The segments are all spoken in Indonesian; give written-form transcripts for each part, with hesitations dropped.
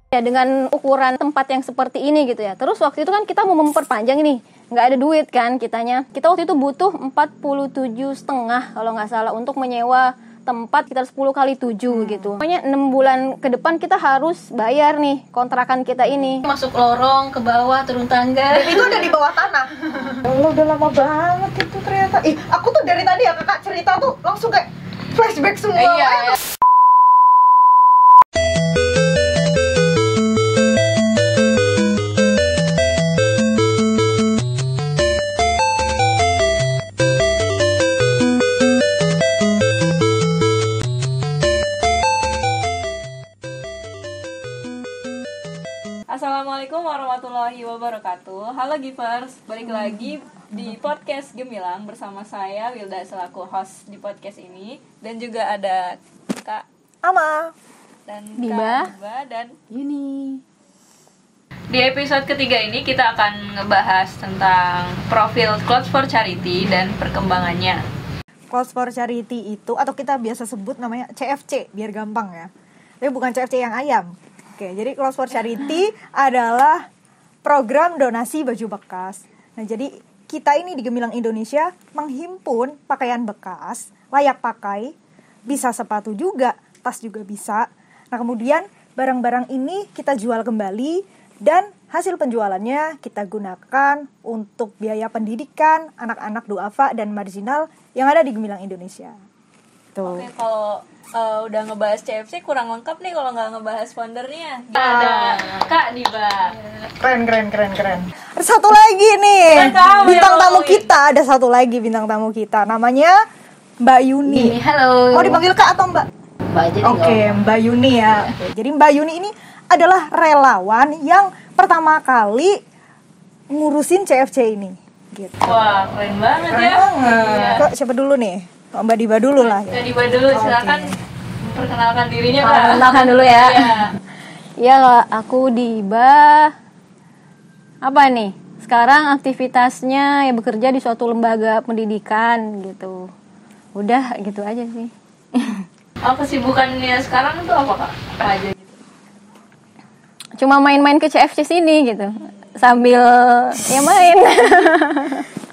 Ya dengan ukuran tempat yang seperti ini gitu ya. Terus waktu itu kan kita mau memperpanjang nih, nggak ada duit kan kitanya. Kita waktu itu butuh 47,5 kalau nggak salah untuk menyewa tempat sekitar 10 kali 7 gitu. Pokoknya 6 bulan ke depan kita harus bayar nih kontrakan kita ini. Masuk lorong, ke bawah, turun tangga. Dan itu udah di bawah tanah. Allah, udah lama banget itu ternyata. Aku tuh dari tadi ya kakak cerita tuh langsung kayak flashback semua. Iya. Assalamualaikum warahmatullahi wabarakatuh. Halo Givers, balik lagi di podcast Gemilang bersama saya Wilda selaku host di podcast ini, dan juga ada Kak Ama dan Biba. Kak Biba dan Yuni. di episode ketiga ini kita akan ngebahas tentang profil Clothes for Charity dan perkembangannya. Clothes for Charity itu, atau kita biasa sebut namanya CFC biar gampang ya. Tapi bukan CFC yang ayam. Oke, jadi Clothes for Charity adalah program donasi baju bekas. Nah, jadi kita ini di Gemilang Indonesia menghimpun pakaian bekas, layak pakai, bisa sepatu juga, tas juga bisa. Nah, kemudian barang-barang ini kita jual kembali dan hasil penjualannya kita gunakan untuk biaya pendidikan anak-anak duafa dan marginal yang ada di Gemilang Indonesia. Tuh. Oke, kalau udah ngebahas CFC kurang lengkap nih kalau nggak ngebahas foundernya. Ada Kak Diba. Keren. Ada satu lagi nih, bintang tamu kita. Ada satu lagi bintang tamu kita, namanya Mbak Yuni. Halo. Mau dipanggil Kak atau Mbak? Mbak aja. Oke, Mbak Yuni ya. Oke, jadi Mbak Yuni ini adalah relawan yang pertama kali ngurusin CFC ini. Gitu. Wah, keren banget Keren ya. banget. Kok siapa dulu nih? Kok Mbak Diba dulu lah. Kak Diba dulu, silakan perkenalkan dirinya, Kak. Perkenalkan dulu ya. Iya. Iya, aku Diba. Apa nih? Sekarang aktivitasnya ya bekerja di suatu lembaga pendidikan gitu. Udah gitu aja sih. Kesibukannya sekarang tuh apa, Kak? Apa aja gitu? Cuma main-main ke CFC sini gitu. Sambil ya main.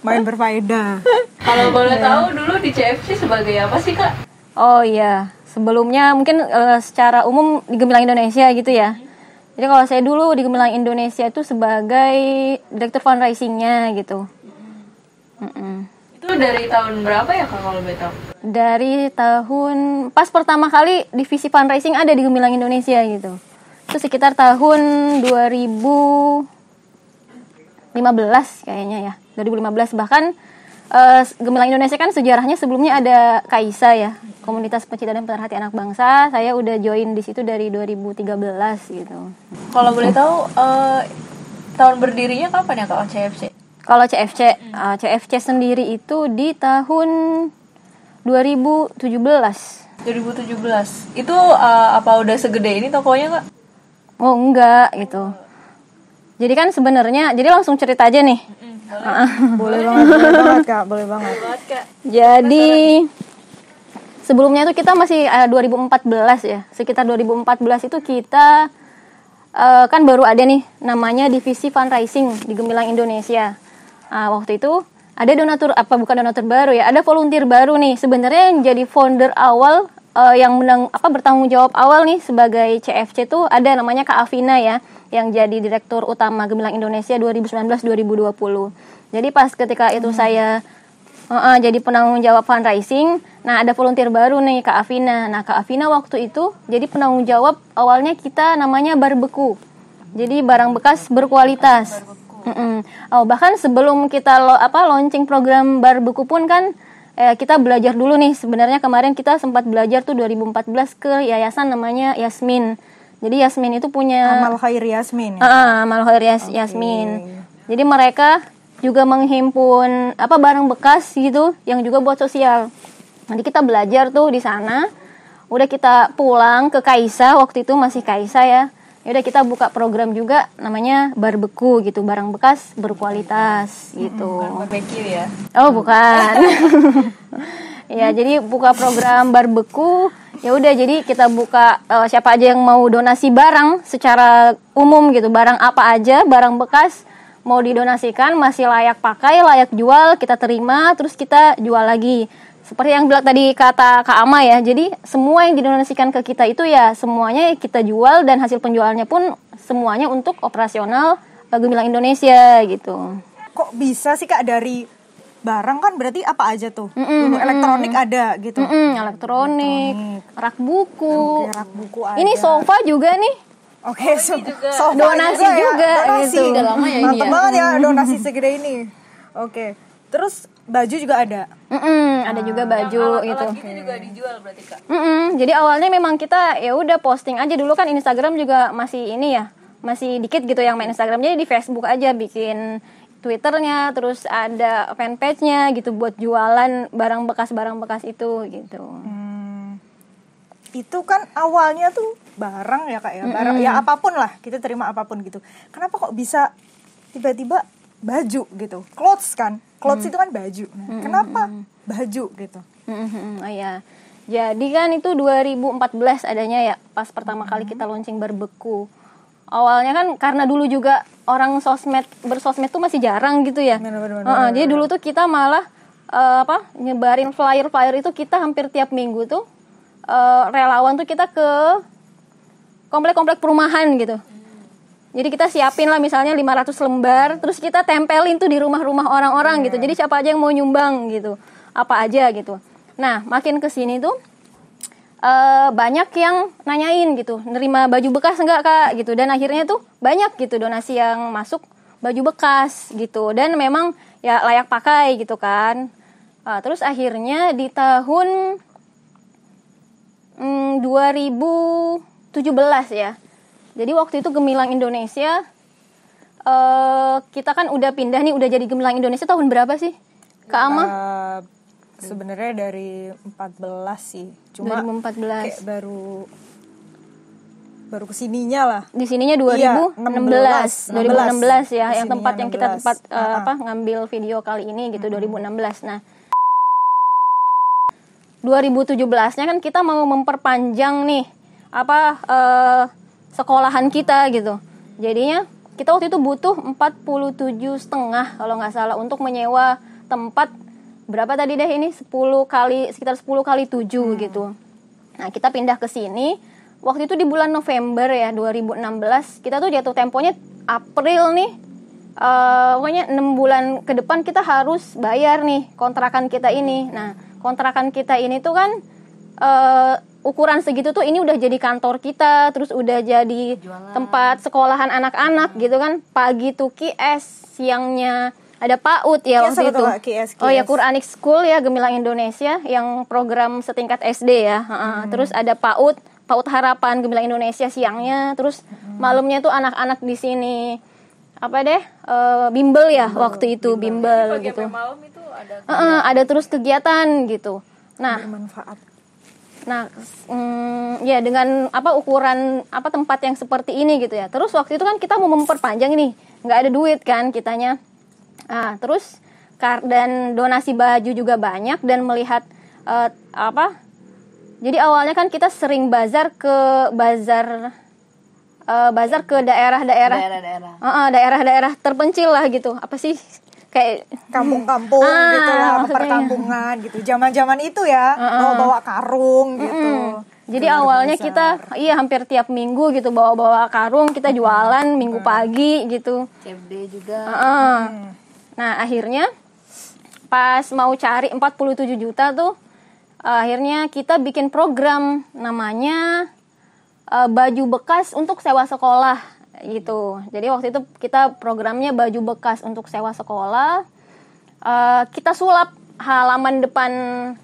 Main berfaedah. Kalau boleh tahu dulu di CFC sebagai apa sih, Kak? Oh iya, sebelumnya mungkin secara umum di Gemilang Indonesia gitu ya. Jadi kalau saya dulu di Gemilang Indonesia itu sebagai direktur fundraising-nya gitu. Itu dari tahun berapa ya, Kak, kalau boleh tahu? Dari tahun pas pertama kali divisi fundraising ada di Gemilang Indonesia gitu. Itu sekitar tahun 2015 kayaknya ya. 2015 bahkan Gemilang Indonesia kan sejarahnya sebelumnya ada KAISA ya, Komunitas Pencinta dan Pemerhati Anak Bangsa. Saya udah join di situ dari 2013 gitu. Kalau boleh tahu tahun berdirinya kapan ya, Kak, CFC? Kalau CFC sendiri itu di tahun 2017. 2017. Itu apa udah segede ini tokonya, Kak? Oh enggak gitu. Jadi kan sebenarnya, jadi langsung cerita aja nih. Boleh banget Kak, boleh banget. Jadi sebelumnya itu kita masih 2014 ya. Sekitar 2014 itu kita kan baru ada nih namanya divisi fundraising di Gemilang Indonesia. Waktu itu ada bukan donatur baru ya, ada volunteer baru nih. Sebenarnya yang jadi founder awal yang bertanggung jawab awal nih sebagai CFC tuh ada namanya Kak Afina ya, yang jadi direktur utama Gemilang Indonesia 2019-2020. Jadi pas ketika itu saya jadi penanggung jawab fundraising, nah ada volunteer baru nih Kak Afina. Nah Kak Afina waktu itu jadi penanggung jawab awalnya kita namanya Barbeku. Jadi barang bekas berkualitas. Bahkan sebelum kita launching program Barbeku pun kan kita belajar dulu nih. Sebenarnya kemarin kita sempat belajar tuh 2014 ke yayasan namanya Yasmin. Jadi Yasmin itu punya Amal Khair Yasmin. Amal Khair Yasmin. Jadi mereka juga menghimpun barang bekas gitu yang juga buat sosial. Nanti kita belajar tuh di sana. Udah kita pulang ke KAISA, waktu itu masih KAISA ya. Ya udah kita buka program juga namanya Barbeku gitu, barang bekas berkualitas gitu. Bukan barbecue ya? Oh bukan. Ya, jadi buka program barbeku. Ya udah, jadi kita buka siapa aja yang mau donasi barang secara umum gitu, barang apa aja, barang bekas mau didonasikan, masih layak pakai, layak jual, kita terima, terus kita jual lagi. Seperti yang bilang tadi kata Kak Ama ya, jadi semua yang didonasikan ke kita itu ya semuanya kita jual, dan hasil penjualannya pun semuanya untuk operasional Gemilang Indonesia gitu. Kok bisa sih Kak, dari barang kan berarti apa aja tuh? Dulu elektronik ada gitu. Elektronik, rak buku. Oke, rak buku ada. Ini sofa juga nih. Oke, sofa Donasi juga, donasi. gitu. Udah lama ya ini Mantep ya. banget ya donasi segede ini. Oke. Terus baju juga ada. Ada juga baju gitu. Alat gitu juga dijual berarti Kak. Jadi awalnya memang kita ya udah posting aja dulu, kan Instagram juga masih ini ya, masih dikit gitu yang main Instagram, jadi di Facebook aja bikin Twitternya, terus ada fanpage-nya gitu buat jualan barang bekas itu gitu. Itu kan awalnya tuh barang ya Kak ya, barang ya apapun lah, kita terima apapun gitu. Kenapa kok bisa tiba-tiba baju gitu? Clothes itu kan baju. Nah, kenapa baju gitu? Oh ya. Jadi kan itu 2014 adanya ya, pas pertama kali kita launching barbeku. Awalnya kan karena dulu juga orang bersosmed tuh masih jarang gitu ya. Bener. Jadi dulu tuh kita malah nyebarin flyer itu kita hampir tiap minggu tuh relawan tuh kita ke komplek-komplek perumahan gitu. Jadi kita siapin lah misalnya 500 lembar, terus kita tempelin tuh di rumah-rumah orang-orang gitu. Jadi siapa aja yang mau nyumbang gitu, apa aja gitu. Nah, makin kesini tuh banyak yang nanyain gitu, nerima baju bekas enggak Kak gitu, dan akhirnya tuh banyak gitu donasi yang masuk baju bekas gitu, dan memang ya layak pakai gitu kan. Terus akhirnya di tahun 2017 ya, jadi waktu itu Gemilang Indonesia kita kan udah pindah nih, udah jadi Gemilang Indonesia tahun berapa sih Kak Ama? Sebenarnya dari 14 sih, cuma 2014 kayak baru kesininya lah. Di sininya 2016 ya, yang tempat yang kita ngambil video kali ini gitu, 2016. Nah, 2017-nya kan kita mau memperpanjang nih sekolahan kita gitu. Jadinya kita waktu itu butuh 47,5 kalau nggak salah untuk menyewa tempat. Berapa tadi deh ini? Sekitar 10 kali 7 gitu. Nah, kita pindah ke sini waktu itu di bulan November ya 2016. Kita tuh jatuh temponya April nih. Pokoknya 6 bulan ke depan kita harus bayar nih kontrakan kita ini. Nah, kontrakan kita ini tuh kan ukuran segitu tuh, ini udah jadi kantor kita, terus udah jadi tempat sekolahan anak-anak gitu kan. Pagi tuh QS, siangnya ada PAUD ya waktu itu. QS. Oh ya, Quranic School ya, Gemilang Indonesia yang program setingkat SD ya. Terus ada PAUD Harapan Gemilang Indonesia siangnya, terus malamnya tuh anak-anak di sini bimbel ya waktu itu, bimbel gitu. Pagi malam itu ada terus kegiatan gitu. Nah, bermanfaat. Nah, ya dengan ukuran tempat yang seperti ini gitu ya. Terus waktu itu kan kita mau memperpanjang ini, nggak ada duit kan kitanya. Terus dan donasi baju juga banyak, dan melihat jadi awalnya kan kita sering bazar ke daerah-daerah terpencil lah gitu. Apa sih, kayak kampung-kampung gitu lah, perkampungan gitu. Zaman-zaman itu ya, bawa karung gitu. Jadi awalnya kita hampir tiap minggu gitu bawa karung, kita jualan minggu pagi gitu. CFD juga. Nah, akhirnya pas mau cari 47 juta tuh, akhirnya kita bikin program namanya baju bekas untuk sewa sekolah gitu. Jadi waktu itu kita programnya baju bekas untuk sewa sekolah. Kita sulap halaman depan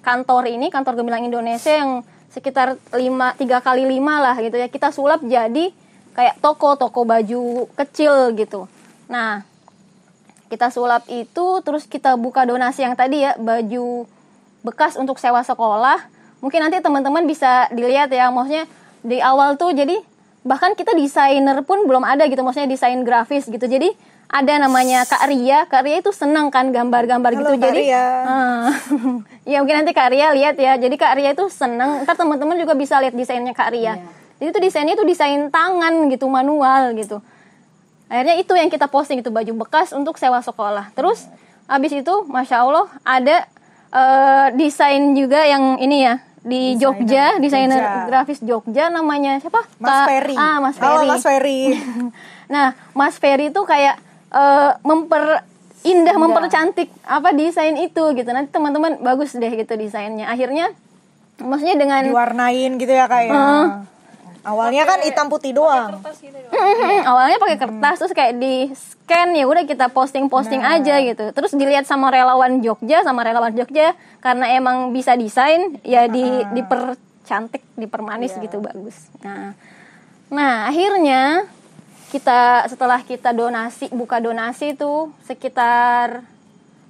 kantor ini, kantor Gemilang Indonesia yang sekitar 3x5 lah gitu ya. Kita sulap jadi kayak toko baju kecil gitu. Nah, kita sulap itu, terus kita buka donasi yang tadi ya, baju bekas untuk sewa sekolah. Mungkin nanti teman-teman bisa dilihat ya, maksudnya di awal tuh jadi bahkan kita desainer pun belum ada gitu, maksudnya desain grafis gitu. Jadi ada namanya Kak Ria itu senang kan gambar-gambar gitu. Kak Jadi Ria. Ya mungkin nanti Kak Ria lihat ya. Jadi Kak Ria itu senang, ntar teman-teman juga bisa lihat desainnya Kak Ria. Jadi itu desainnya itu desain tangan gitu, manual gitu. Akhirnya itu yang kita posting, itu baju bekas untuk sewa sekolah. Terus abis itu Masya Allah ada desain juga yang ini ya, di Jogja, desainer grafis Jogja, namanya siapa? Mas Ferry. Mas Ferry. Halo Mas Ferry. Nah, Mas Ferry itu kayak mempercantik apa desain itu gitu. Nanti teman-teman bagus deh gitu desainnya. Akhirnya maksudnya dengan diwarnain gitu ya kayak. Awalnya kan hitam putih doang. Awalnya pakai kertas, terus kayak di scan, ya udah kita posting aja gitu. Terus dilihat sama relawan Jogja karena emang bisa desain, ya dipercantik, dipermanis gitu, bagus. Nah akhirnya setelah kita buka donasi itu sekitar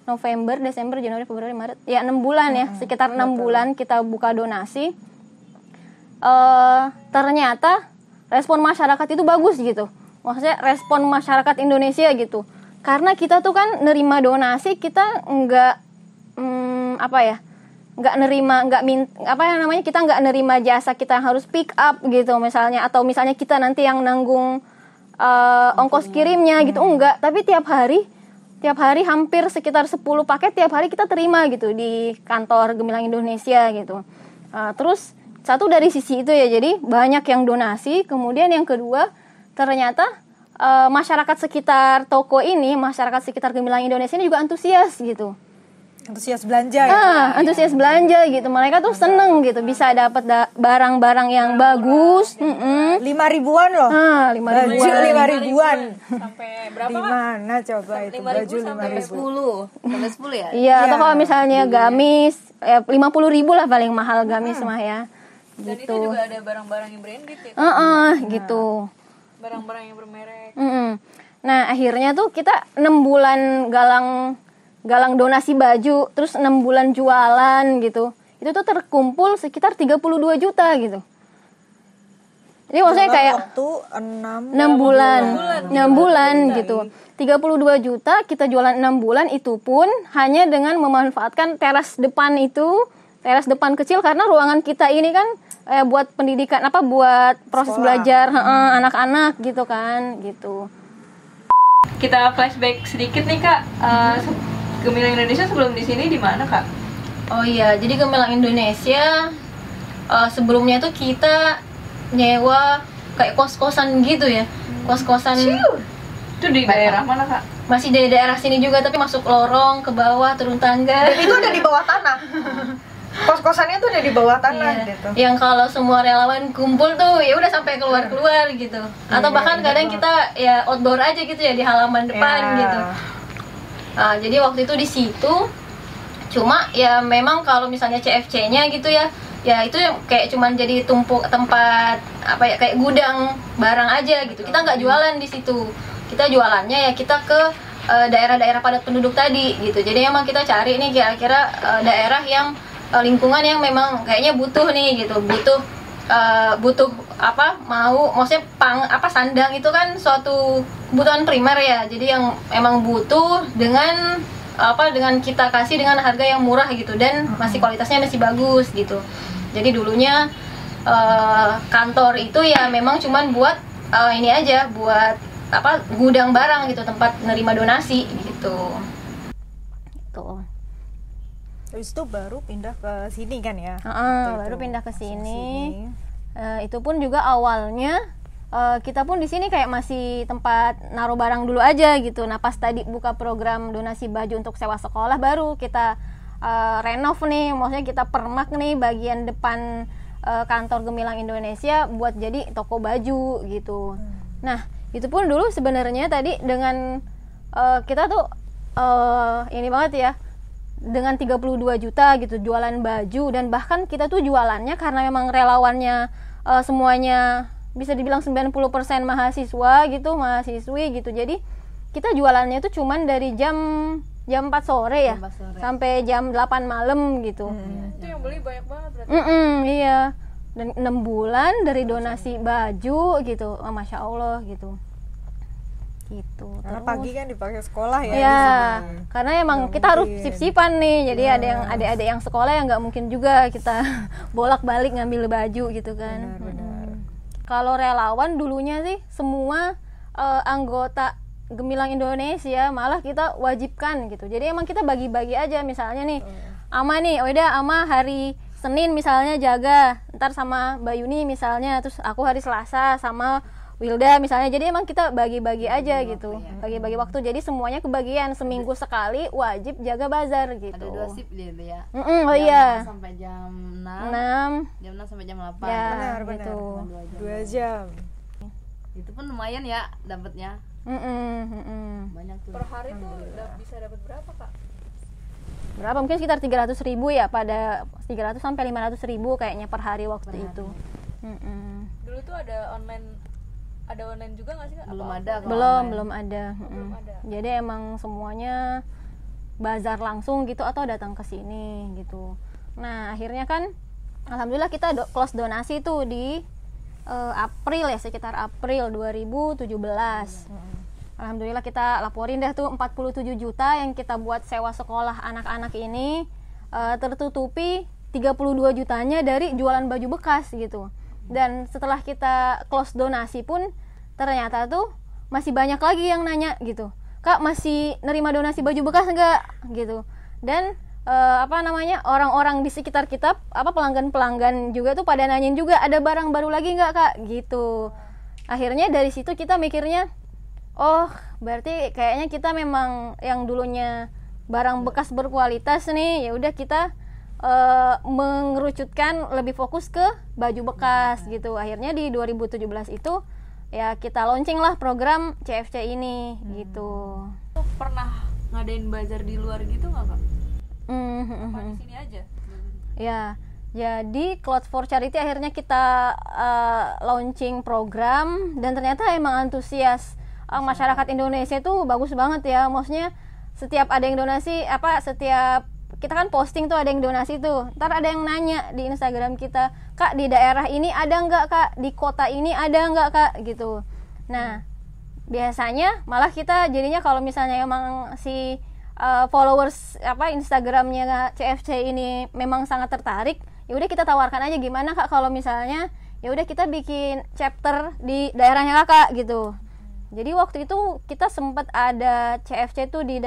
November, Desember, Januari, Februari, Maret, ya 6 bulan ya, sekitar 6 bulan kita buka donasi. Ternyata respon masyarakat itu bagus gitu. Maksudnya respon masyarakat Indonesia gitu. Karena kita tuh kan nerima donasi, kita kita nggak nerima jasa kita harus pick up gitu misalnya, atau misalnya kita nanti yang nanggung ongkos kirimnya gitu, enggak. Tapi tiap hari hampir sekitar 10 paket tiap hari kita terima gitu di kantor Gemilang Indonesia gitu. Terus satu dari sisi itu ya, jadi banyak yang donasi. Kemudian yang kedua, ternyata masyarakat sekitar toko ini, masyarakat sekitar Gemilang Indonesia ini juga antusias gitu. Antusias belanja ya? Antusias belanja gitu. Mereka tuh seneng gitu, bisa dapat barang-barang yang bagus. 5 ribuan loh. 5 ribuan. Baju 5 ribuan. Sampai berapa? Di mana coba itu baju 5 ribu? Sampai 10 ya? Iya, atau kalau misalnya gamis 50.000 lah paling mahal gamis mah ya. Dan Gitu. itu juga ada barang-barang yang branded ya? Gitu. Barang-barang yang bermerek. Nah akhirnya tuh kita 6 bulan galang donasi baju, terus 6 bulan jualan gitu. Itu tuh terkumpul sekitar 32 juta gitu. Jadi maksudnya kayak waktu 6 bulan gitu. 32 juta kita jualan 6 bulan, itu pun hanya dengan memanfaatkan teras depan kecil, karena ruangan kita ini kan buat pendidikan, buat proses belajar anak-anak gitu kan gitu. Kita flashback sedikit nih Kak. Gemilang Indonesia sebelum di sini di mana Kak? Oh iya, jadi Gemilang Indonesia sebelumnya tuh kita nyewa kayak kos-kosan gitu ya. Kos-kosan Itu di daerah mana Kak? masih dari daerah sini juga, tapi masuk lorong ke bawah, turun tangga. Dan itu ada di bawah tanah. Kos-kosannya tuh ada di bawah tanah gitu. Yang kalau semua relawan kumpul tuh ya udah sampai keluar gitu. Atau bahkan kadang kita ya outdoor aja gitu ya, di halaman depan gitu. Jadi waktu itu di situ, cuma ya memang kalau misalnya CFC-nya gitu ya itu kayak cuman jadi tumpuk tempat kayak gudang barang aja gitu. Kita nggak jualan di situ. Kita jualannya ya kita ke daerah-daerah padat penduduk tadi gitu. Jadi emang kita cari nih kira-kira daerah yang lingkungan yang memang kayaknya butuh nih gitu, butuh maksudnya sandang itu kan suatu kebutuhan primer ya. Jadi yang emang butuh dengan kita kasih dengan harga yang murah gitu, dan masih kualitasnya masih bagus gitu. Jadi dulunya kantor itu ya memang cuman buat ini aja, buat gudang barang gitu, tempat nerima donasi gitu. Tuh. Terus itu baru pindah ke sini kan ya? Baru pindah ke sini. Itu pun juga awalnya kita pun di sini kayak masih tempat naruh barang dulu aja gitu. Nah pas tadi buka program donasi baju untuk sewa sekolah, baru kita renov nih, maksudnya kita permak nih bagian depan kantor Gemilang Indonesia buat jadi toko baju gitu. Nah itu pun dulu sebenarnya tadi dengan kita tuh ini banget ya, dengan 32 juta gitu jualan baju, dan bahkan kita tuh jualannya karena memang relawannya semuanya bisa dibilang 90% mahasiswa gitu, mahasiswi gitu. Jadi kita jualannya itu cuman dari jam 4 sore ya, sampai jam 8 malam gitu. Itu yang beli banyak banget berarti. Iya. Dan 6 bulan dari donasi baju gitu, Masya Allah gitu. Gitu. Karena Terus pagi kan dipakai sekolah ya. ya, di sini. karena emang Nggak kita harus mungkin. sip-sipan nih. Jadi ada yang adik-adik yang sekolah yang nggak mungkin juga kita bolak-balik ngambil baju gitu kan. Benar. Kalau relawan dulunya sih semua anggota Gemilang Indonesia malah kita wajibkan gitu. Jadi emang kita bagi-bagi aja, misalnya nih Ama nih, oh udah Ama hari Senin misalnya jaga, ntar sama Mbak Yuni misalnya, terus aku hari Selasa sama Wilda misalnya. Jadi emang kita bagi-bagi aja gitu, bagi-bagi waktu. Jadi semuanya kebagian, seminggu sekali wajib jaga bazar gitu. Ada 2 shift gitu ya. Oh Jam iya, 6 sampai jam 6. 6 Jam 6 sampai jam 8. ya Benar, gitu. benar. 2 jam. Itu pun lumayan ya dapatnya. Banyak tuh. Per hari tuh bisa dapat berapa kak? Berapa, mungkin sekitar 300.000 ya, pada 300 sampai 500.000 kayaknya per hari waktu itu. Dulu tuh ada online juga nggak sih kak? Belum Apa- ada kalau belum online. belum ada. belum ada. Jadi emang semuanya bazar langsung gitu atau datang ke sini gitu. Nah akhirnya kan alhamdulillah kita close donasi tuh di April ya, sekitar April 2017. Alhamdulillah kita laporin dah tuh 47 juta yang kita buat sewa sekolah anak-anak ini, tertutupi 32 jutanya dari jualan baju bekas gitu. Dan setelah kita close donasi pun ternyata tuh masih banyak lagi yang nanya gitu, Kak masih nerima donasi baju bekas enggak gitu. Dan orang-orang di sekitar kita, pelanggan-pelanggan juga tuh pada nanyain juga, ada barang baru lagi nggak Kak gitu. Akhirnya dari situ kita mikirnya, oh berarti kayaknya kita memang yang dulunya barang bekas berkualitas nih, ya udah kita mengerucutkan lebih fokus ke baju bekas gitu. Akhirnya di 2017 itu ya kita launching lah program CFC ini gitu. Tuh pernah ngadain bazar di luar gitu nggak kak? Apa di sini aja? Ya, jadi Clothes for Charity akhirnya kita launching program, dan ternyata emang antusias masyarakat Indonesia itu bagus banget ya. Maksudnya setiap ada yang donasi, setiap kita kan posting tuh ada yang donasi tuh, ntar ada yang nanya di Instagram kita, Kak di daerah ini ada nggak Kak, di kota ini ada nggak Kak gitu. Nah biasanya malah kita jadinya kalau misalnya emang si followers Instagramnya CFC ini memang sangat tertarik, ya udah kita tawarkan aja, gimana Kak kalau misalnya ya udah kita bikin chapter di daerahnya Kakak gitu. Jadi waktu itu kita sempat ada CFC tuh di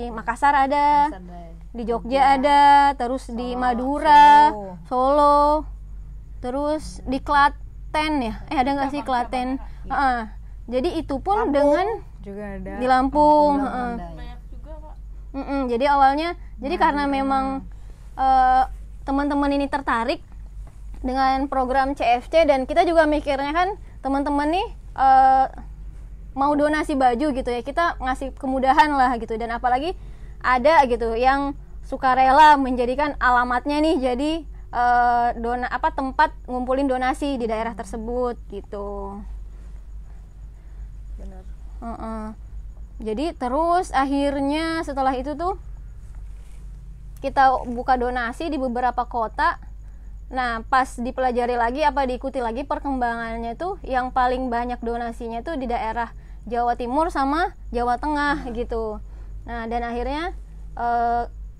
Makassar ada, di Jogja ada, terus di Madura, Solo, terus di Klaten ya, ada nggak sih Klaten? Jadi itu pun Lampung dengan juga ada. di Lampung. Banyak juga kak. Jadi awalnya, jadi karena memang teman-teman ini tertarik dengan program CFC, dan kita juga mikirnya kan teman-teman nih mau donasi baju gitu ya, kita ngasih kemudahan lah gitu. Dan apalagi ada gitu yang sukarela menjadikan alamatnya nih jadi tempat ngumpulin donasi di daerah tersebut gitu. Benar. Jadi terus akhirnya setelah itu tuh kita buka donasi di beberapa kota. Nah pas dipelajari lagi, diikuti lagi perkembangannya tuh, yang paling banyak donasinya tuh di daerah Jawa Timur sama Jawa Tengah gitu. Nah dan akhirnya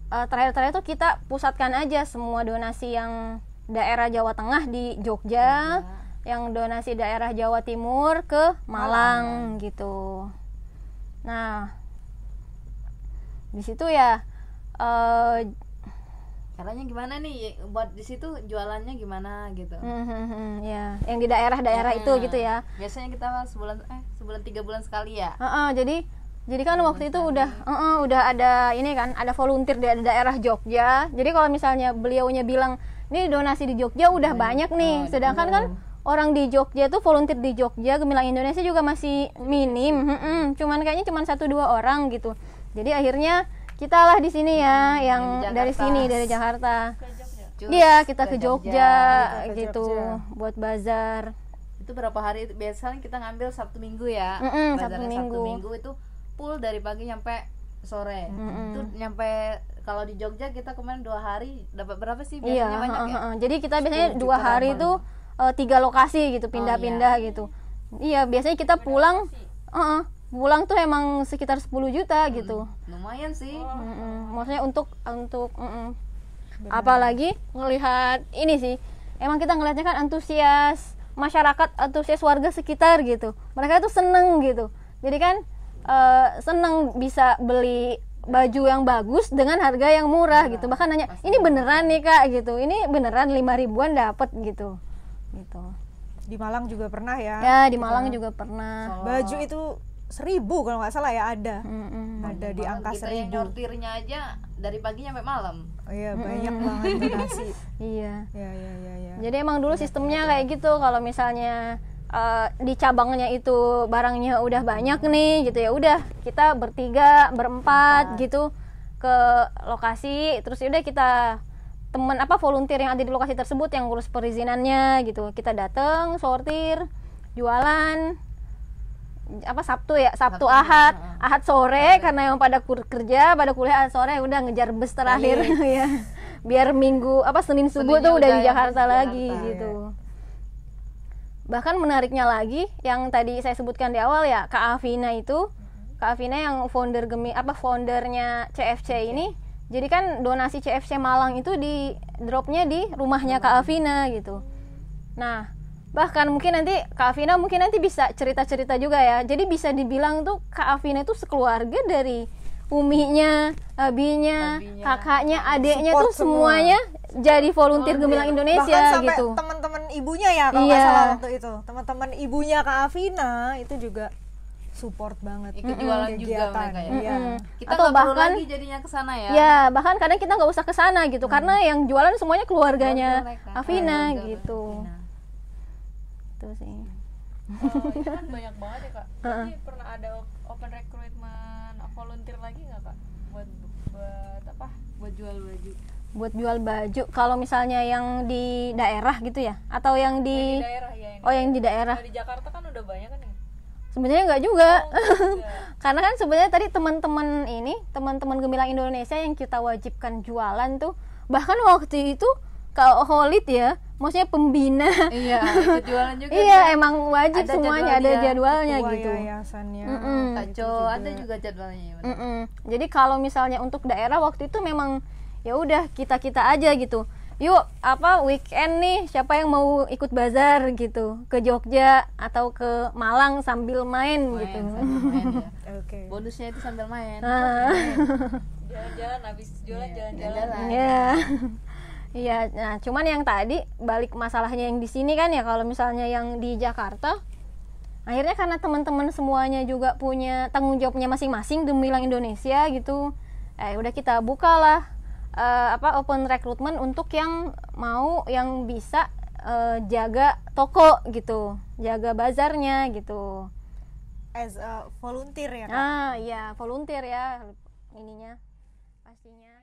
terakhir tuh kita pusatkan aja semua donasi yang daerah Jawa Tengah di Jogja, yang donasi daerah Jawa Timur ke Malang gitu. Nah di situ ya Caranya gimana nih buat di situ jualannya gimana gitu? ya yang di daerah-daerah itu gitu ya. Biasanya kita sebulan 3 bulan sekali ya. Jadi kan waktu itu udah ada ini kan, ada volunteer di daerah Jogja. Jadi kalau misalnya beliaunya bilang ini donasi di Jogja udah banyak nih, sedangkan kan orang di Jogja tuh volunteer di Jogja Gemilang Indonesia juga masih minim, kayaknya cuman 1-2 orang gitu. Jadi akhirnya kita lah di sini ya, yang dari sini, dari Jakarta. Iya, kita ke Jogja gitu buat bazar. Itu berapa hari? Biasanya kita ngambil Sabtu Minggu ya. Sabtu Bazarnya Minggu. Sabtu Minggu itu full dari pagi sampai sore. Itu nyampe kalau di Jogja kita kemarin 2 hari dapat berapa sih Iya, biasanya banyak ya? jadi kita biasanya 10 2 juta hari tambah. itu 3 lokasi gitu, pindah-pindah gitu. Iya, biasanya kita pulang pulang tuh emang sekitar 10 juta gitu. Lumayan sih. Maksudnya untuk apalagi ngelihat ini sih, emang kita ngelihatnya kan antusias masyarakat, antusias warga sekitar gitu, mereka tuh seneng gitu, jadi kan seneng bisa beli baju yang bagus dengan harga yang murah gitu, bahkan nanya ini beneran nih kak gitu, ini beneran 5 ribuan dapat gitu. Di Malang juga pernah ya. Ya di Malang juga pernah. Baju itu 1.000 kalau nggak salah ya, ada di angka Kita yang 1.000. nyortirnya aja dari pagi sampai malam. Oh iya, banyak banget donasi. Iya. Ya. Jadi emang dulu sistemnya kayak gitu, kalau misalnya di cabangnya itu barangnya udah banyak nih gitu, ya udah kita bertiga, berempat gitu ke lokasi, terus udah kita teman volunteer yang ada di lokasi tersebut yang ngurus perizinannya gitu, kita datang sortir, jualan Sabtu Ahad sore karena yang pada kerja, pada kuliah sore udah ngejar bus terakhir ya, biar Minggu Senin subuh tuh udah di Jakarta lagi gitu. Bahkan menariknya lagi yang tadi saya sebutkan di awal ya, Kak Afina itu, Kak Afina yang foundernya CFC ini, jadi kan donasi CFC Malang itu di dropnya di rumahnya Kak Afina gitu. Nah bahkan mungkin nanti Kak Afina bisa cerita-cerita juga ya, jadi bisa dibilang tuh Kak Afina itu sekeluarga dari uminya, abinya, kakaknya, adeknya tuh semuanya jadi volunteer Gemilang Indonesia. Bahkan sampai gitu. teman-teman ibunya ya kalau nggak salah waktu itu, teman-teman ibunya Kak Afina itu juga support banget Ikut jualan juga kegiatan. mereka ya. Iya. Kita Atau nggak perlu bahkan- lagi jadinya ke sana ya. Ya, bahkan kadang kita nggak usah ke sana gitu, karena yang jualan semuanya keluarganya Keluarga mereka. Afina Keluarga gitu. Afina. Itu sih. Ini kan banyak banget ya kak. Jadi pernah ada open recruitment volunteer lagi nggak kak? Buat Buat jual baju. Buat jual baju, kalau misalnya yang di daerah gitu ya, atau yang Di di daerah ya ini. yang di daerah. Kalau di Jakarta kan udah banyak kan ya. Sebenarnya nggak juga. Enggak. Karena kan sebenarnya tadi teman-teman Gemilang Indonesia yang kita wajibkan jualan tuh, bahkan waktu itu kalau Holid ya, maksudnya pembina. Iya, ikut jualan juga. Iya, emang wajib Ada semuanya, jadwal ada dia, jadwalnya Ketua gitu. yayasannya. Taco ada juga jadwalnya. benar. Jadi kalau misalnya untuk daerah waktu itu memang ya udah kita aja gitu. Yuk weekend nih, siapa yang mau ikut bazar gitu ke Jogja atau ke Malang sambil main gitu. Sambil main ya. Oke. Bonusnya itu sambil main. Jalan-jalan habis jualan jalan-jalan. Iya. Iya, nah cuman yang tadi balik masalahnya yang di sini kan ya, kalau misalnya yang di Jakarta akhirnya karena teman-teman semuanya juga punya tanggung jawabnya masing-masing Gemilang Indonesia gitu. Udah kita bukalah open recruitment untuk yang mau, yang bisa jaga toko gitu, jaga bazarnya gitu. As a volunteer ya Kak? Nah, iya volunteer ya ininya pastinya.